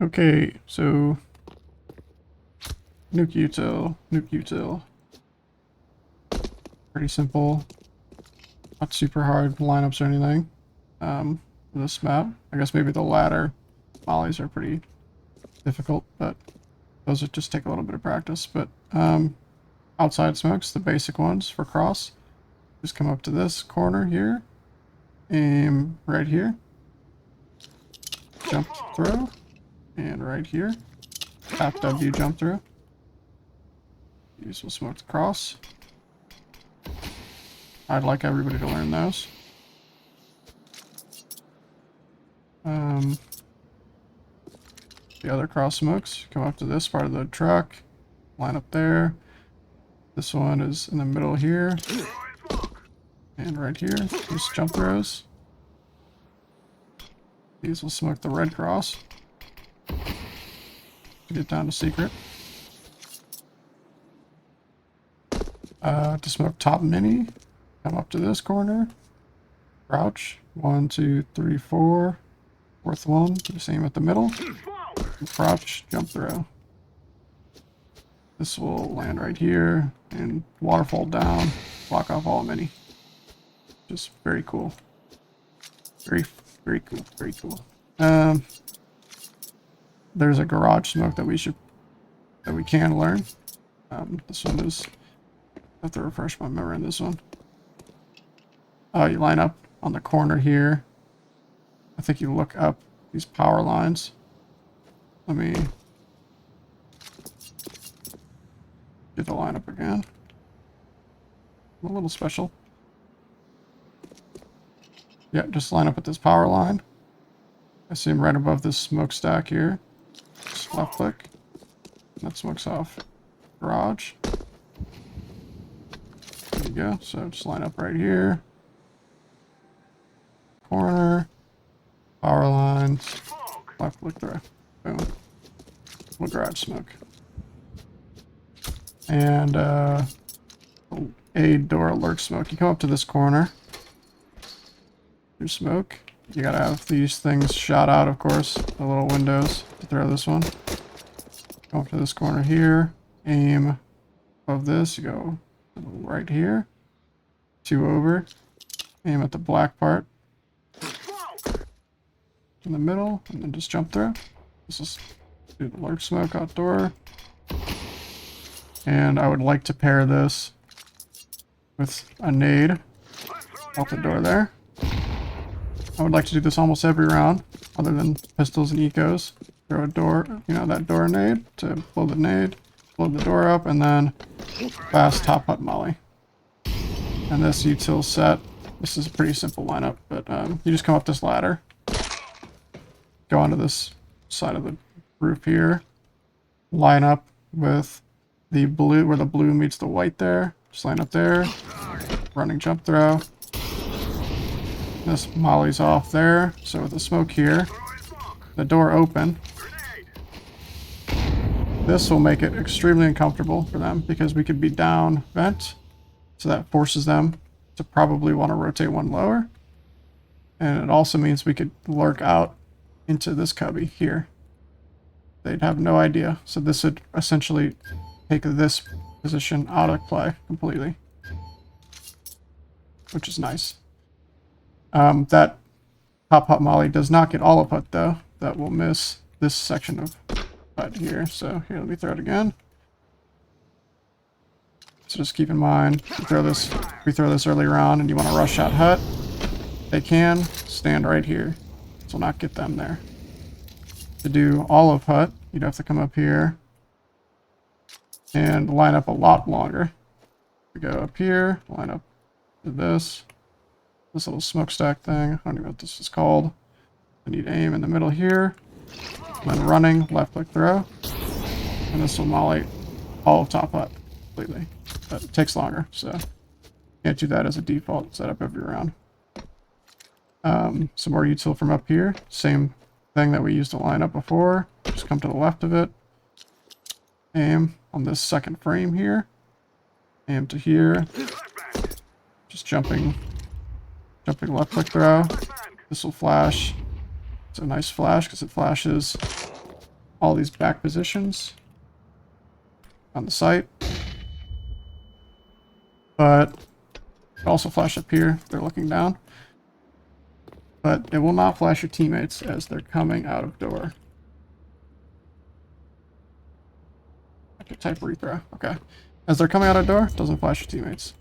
Okay, so Nuke util. Pretty simple, not super hard lineups or anything. For this map, I guess maybe the ladder mollies are pretty difficult, but those would just take a little bit of practice. But outside smokes, the basic ones for cross, just come up to this corner here, aim right here, jump throw, and right here, tap W jump through. These will smoke the cross. I'd like everybody to learn those. The other cross smokes come up to this part of the truck, line up there. This one is in the middle here, and right here, just jump throws. These will smoke the red cross to get down to secret. To smoke top mini, come up to this corner, crouch, 1, 2, 3, 4, fourth one, do the same at the middle, crouch, jump throw. This will land right here and waterfall down, block off all mini. Just very cool. Very cool, very cool. There's a garage smoke that we can learn. This one is, I have to refresh my memory on this one. You line up on the corner here. I think you look up these power lines. Let me get the lineup again. A little special. Yeah, just line up at this power line. I see him right above this smokestack here. Just left click. That smokes off garage. There you go. So just line up right here. Corner. Power lines. Left click through. Boom. Little garage smoke. And a door alert smoke. You come up to this corner. Your smoke. You gotta have these things shot out, of course. The little windows to throw this one. Go up to this corner here. Aim above this. You go right here. 2 over. Aim at the black part. In the middle. And then just jump through. This is do the alert smoke outdoor. And I would like to pair this with a nade out the door there. I would like to do this almost every round, other than pistols and ecos. Throw a door, you know, that door nade to blow the nade, blow the door up, and then fast top hut molly. And this util set, this is a pretty simple lineup, but you just come up this ladder, go onto this side of the roof here, line up with the blue, where the blue meets the white there, just line up there, running jump throw. This molly's off there, so with the smoke here, the door open, this will make it extremely uncomfortable for them because we could be down vent, so that forces them to probably want to rotate one lower, and it also means we could lurk out into this cubby here. They'd have no idea, so this would essentially take this position out of play completely, which is nice. That top hut molly does not get all of hut though. That will miss this section of hut here. So here, let me throw it again. So just keep in mind, we throw this earlier on and you want to rush out hut, they can stand right here. This will not get them there. To do all of hut, you'd have to come up here and line up a lot longer. We go up here, line up to this little smokestack thing. I don't even know what this is called. I need aim in the middle here. Then running, left click throw. And this will molly all of top hut completely. But it takes longer, so can't do that as a default setup every round. Some more util from up here. Same thing that we used to line up before. Just come to the left of it. Aim on this second frame here. Aim to here. Just jumping left click throw. This will flash. It's a nice flash because it flashes all these back positions on the site. But it also flash up here if they're looking down. But it will not flash your teammates as they're coming out of door. I could type repro. Okay. As they're coming out of door, it doesn't flash your teammates.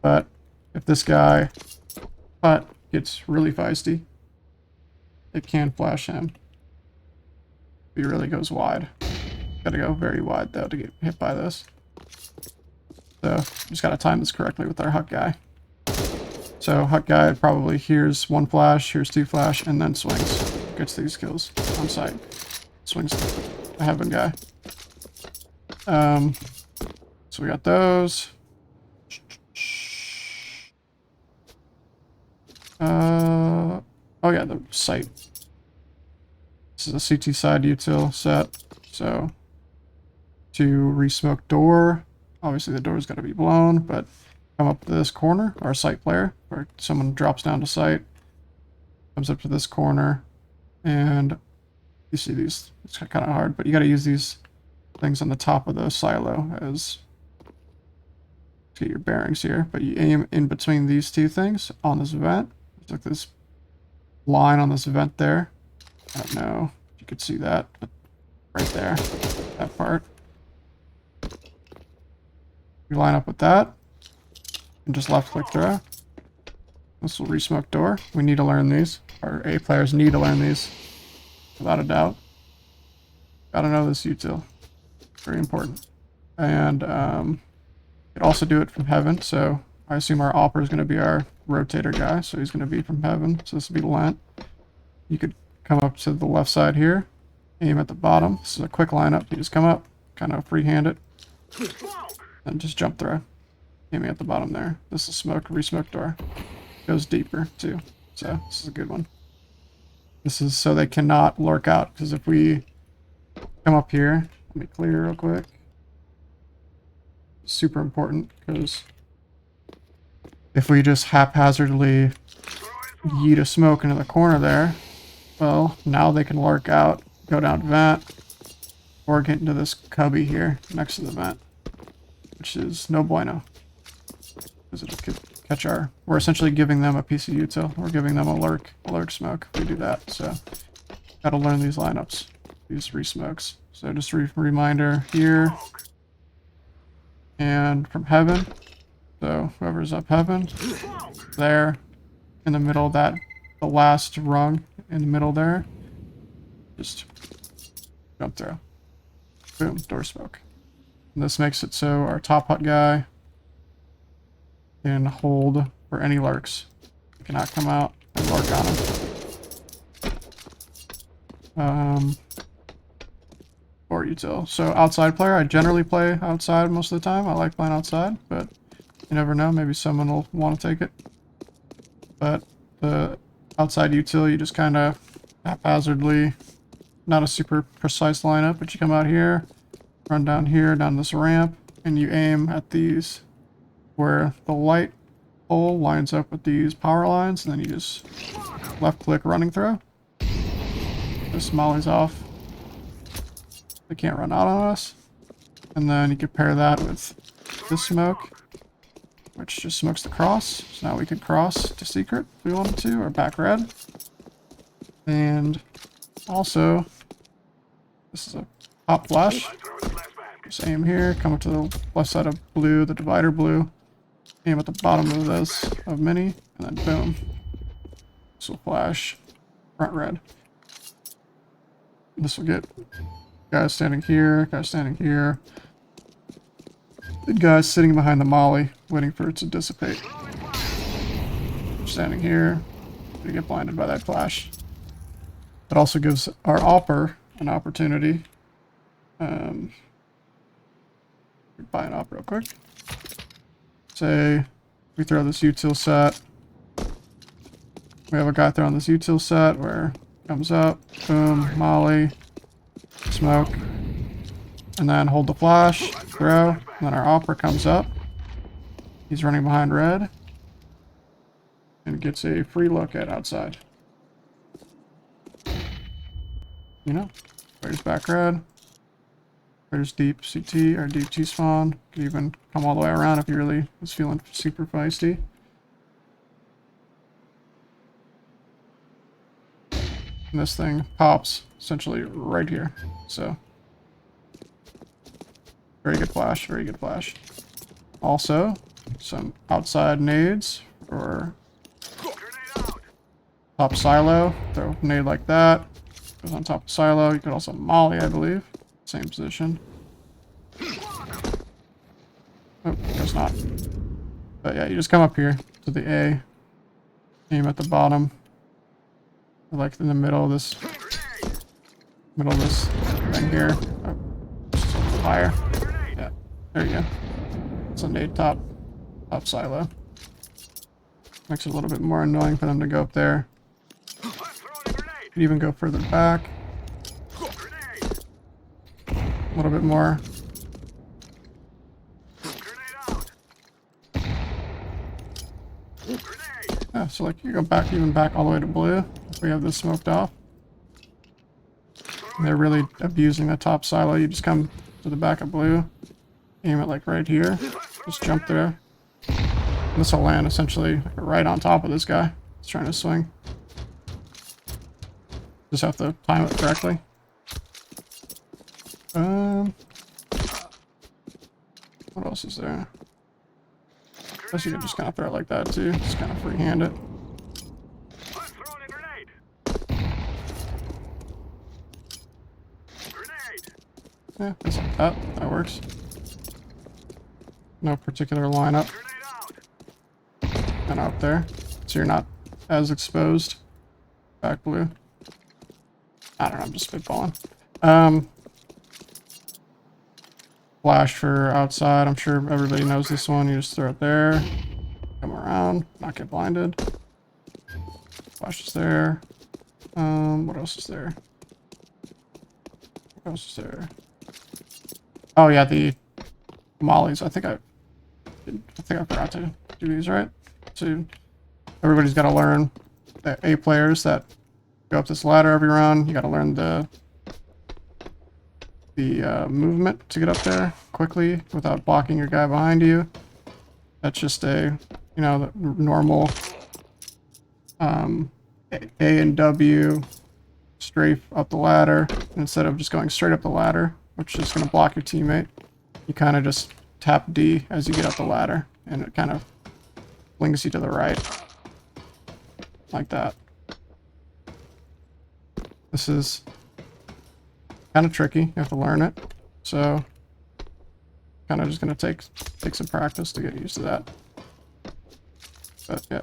But if this guy gets really feisty, it can flash him. If he really goes wide. Gotta go very wide though to get hit by this. So just gotta time this correctly with our Huck guy. So Huck guy probably here's one flash, here's two flash, and then swings. Gets these kills on site. Swings the heaven guy. So we got those. Oh yeah, the site. This is a CT side util set. So to re-smoke door, obviously the door's got to be blown, but come up to this corner, our site player, or someone drops down to site, comes up to this corner, and you see these, it's kind of hard, but you got to use these things on the top of the silo as to get your bearings here, but you aim in between these two things on this vent. There's like this line on this vent there. I don't know if you could see that, but right there, that part. You line up with that and just left click throw. This will re-smoke door. We need to learn these. Our A players need to learn these without a doubt. Gotta know this util. Very important. And you could also do it from heaven. So I assume our opera is going to be our rotator guy. So he's going to be from heaven. So this will be lent. You could come up to the left side here. Aim at the bottom. This is a quick lineup. You just come up, kind of freehand it. And just jump throw. Aiming at the bottom there. This is smoke, re-smoke door. Goes deeper too. So this is a good one. This is so they cannot lurk out. Because if we come up here, let me clear real quick. Super important because if we just haphazardly yeet a smoke into the corner there, well, now they can lurk out, go down vent, or get into this cubby here next to the vent, which is no bueno. Because it could catch our... We're essentially giving them a piece of util. We're giving them a lurk smoke if we do that. So, gotta learn these lineups, these re-smokes. So just a reminder here. And from heaven. So whoever's up heaven, there, in the middle of that, the last rung in the middle there, just jump through. Boom, door smoke. And this makes it so our top hut guy can hold for any lurks. You cannot come out and lurk on him. Or util. So outside player, I generally play outside most of the time. I like playing outside, but you never know. Maybe someone will want to take it. But the outside util, you just kind of haphazardly, not a super precise lineup, but you come out here, run down here, down this ramp, and you aim at these where the light pole lines up with these power lines, and then you just left click running throw. This molly's off. They can't run out on us. And then you could pair that with this smoke, which just smokes the cross. So now we could cross to secret if we wanted to, or back red. And also, this is a pop flash. Just aim here, come up to the left side of blue, the divider blue. Aim at the bottom of this, of mini, and then boom. This will flash front red. This will get guys standing here, guys standing here. The guys sitting behind the molly, waiting for it to dissipate. Standing here, we get blinded by that flash. It also gives our opper an opportunity. Buy an op real quick. Say we throw this util set. We have a guy throwing this util set where it comes up, boom, molly, smoke, and then hold the flash, throw, and then our opera comes up. He's running behind red and gets a free look at outside. You know, There's back red. There's deep CT or deep T-spawn. Could even come all the way around if you really was feeling super feisty. And this thing pops essentially right here. So very good flash, very good flash. Also, some outside nades for top silo. Throw a nade like that. Goes on top of silo. You could also molly, I believe. Same position. Oh, there's not. But yeah, you just come up here to the A. Aim at the bottom. Or like in the middle of this thing here. Oh, just a little higher. Yeah, there you go. It's a nade top silo. Makes it a little bit more annoying for them to go up there. Could even go further back. A little bit more. Yeah, so like you go back, even back all the way to blue. If we have this smoked off. And they're really abusing the top silo. You just come to the back of blue, aim it like right here, just jump there. And this will land essentially right on top of this guy. He's trying to swing. Just have to time it correctly. What else is there? I guess you could just kind of throw it like that too. Just kind of freehand it. Yeah, just like that. That works. No particular lineup. And up there. So you're not as exposed. Back blue. I don't know, I'm just spitballing. Flash for outside. I'm sure everybody knows this one. You just throw it there. Come around. Not get blinded. Flash is there. What else is there? What else is there? Oh yeah, the mollies. I think I forgot to do these right. So everybody's got to learn the A players that go up this ladder every round. You got to learn the movement to get up there quickly without blocking your guy behind you. That's just a, you know, the normal A and W strafe up the ladder. And instead of just going straight up the ladder, which is going to block your teammate, you kind of just tap D as you get up the ladder, and it kind of flings you to the right, like that. This is kind of tricky. You have to learn it, so kind of just going to take some practice to get used to that. But yeah,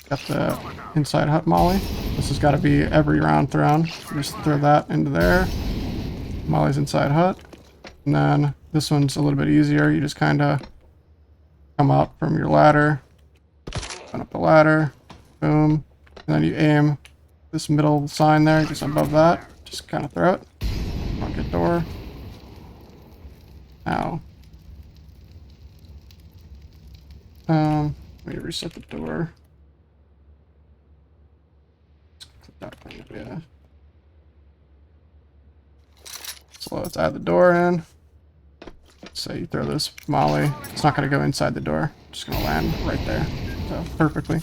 got the inside hut molly. This has got to be every round thrown. Just throw that into there. Molly's inside hut. And then this one's a little bit easier. You just kind of come up from your ladder, open up the ladder, boom, and then you aim this middle sign there, just above that. Just kind of throw it. Market door. Now, let me reset the door. Yeah. So let's add the door in. Say you throw this molly. It's not going to go inside the door. It's just going to land right there. So perfectly.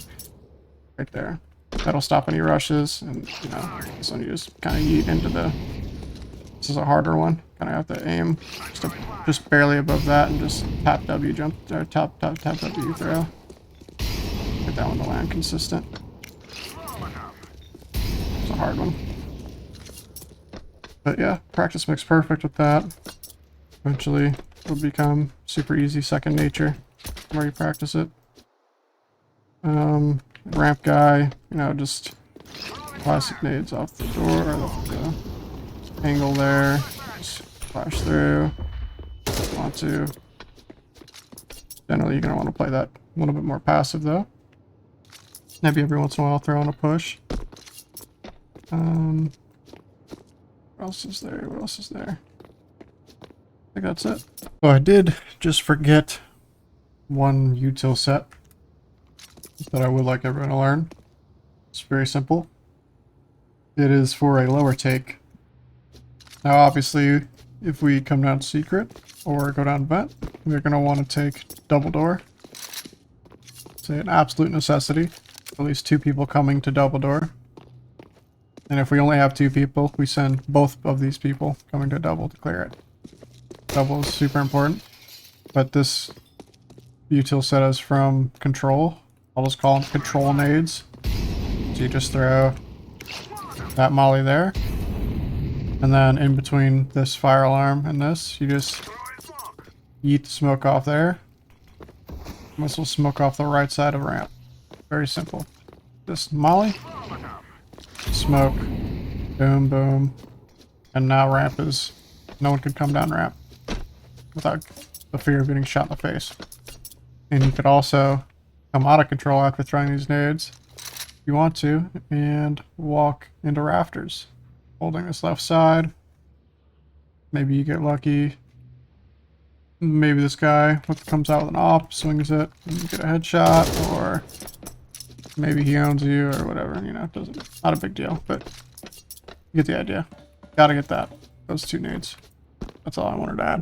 Right there. That'll stop any rushes. And, you know, this one you just kind of yeet into the... This is a harder one. Kind of have to aim just barely above that and just tap W jump, or tap W throw. Get that one to land consistent. It's a hard one. But yeah, practice makes perfect with that. Eventually, it'll become super easy second nature the more you practice it. Ramp guy, you know, just classic nades off the door, or the angle there. Just flash through. Want to. Generally, you're going to want to play that a little bit more passive, though. Maybe every once in a while throw in a push. What else is there? What else is there? I think that's it. Oh, I did just forget one util set that I would like everyone to learn. It's very simple. It is for a lower take Now obviously, if we come down secret or go down vent, we're going to want to take double door. It's an absolute necessity. At least 2 people coming to double door. And if we only have 2 people, we send both of these people coming to double to clear it. Double is super important. But this util set us from control. I'll just call them control nades. So you just throw that molly there. And then in between this fire alarm and this, you just yeet the smoke off there. This will smoke off the right side of ramp. Very simple. Just molly, smoke, boom, boom. And now ramp is, no one can come down ramp without the fear of getting shot in the face. And you could also come out of control after throwing these nades, if you want to, and walk into rafters. Holding this left side. Maybe you get lucky. Maybe this guy comes out with an op, swings it, and you get a headshot, or maybe he owns you, or whatever, you know, not a big deal, but you get the idea. Gotta get that. Those 2 nades. That's all I wanted to add.